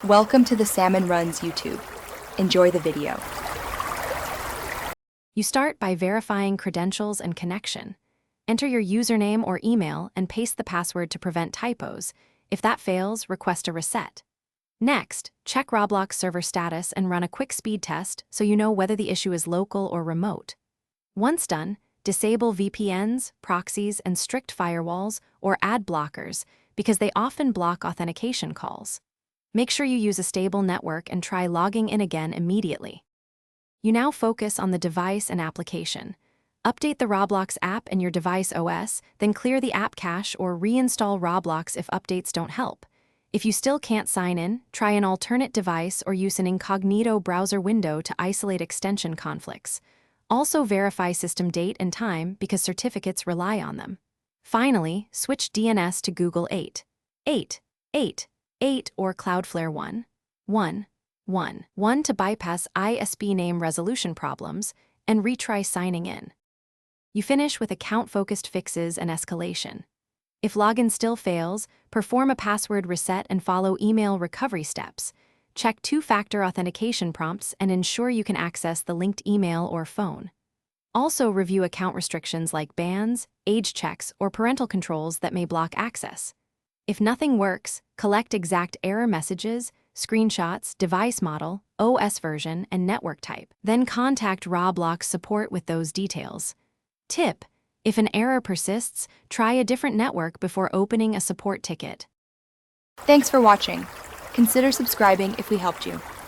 Welcome to the Salmon Runs YouTube. Enjoy the video. You start by verifying credentials and connection. Enter your username or email and paste the password to prevent typos. If that fails, request a reset. Next, check Roblox server status and run a quick speed test so you know whether the issue is local or remote. Once done, disable VPNs, proxies, and strict firewalls or ad blockers because they often block authentication calls. Make sure you use a stable network and try logging in again immediately. You now focus on the device and application. Update the Roblox app and your device OS, then clear the app cache or reinstall Roblox if updates don't help. If you still can't sign in, try an alternate device or use an incognito browser window to isolate extension conflicts. Also verify system date and time because certificates rely on them. Finally, switch DNS to Google 8 or Cloudflare 1 to bypass ISP name resolution problems and retry signing in. You finish with account-focused fixes and escalation. If login still fails, perform a password reset and follow email recovery steps. Check two-factor authentication prompts and ensure you can access the linked email or phone. Also review account restrictions like bans, age checks, or parental controls that may block access. If nothing works, collect exact error messages, screenshots, device model, OS version, and network type. Then contact Roblox support with those details. Tip: if an error persists, try a different network before opening a support ticket. Thanks for watching. Consider subscribing if we helped you.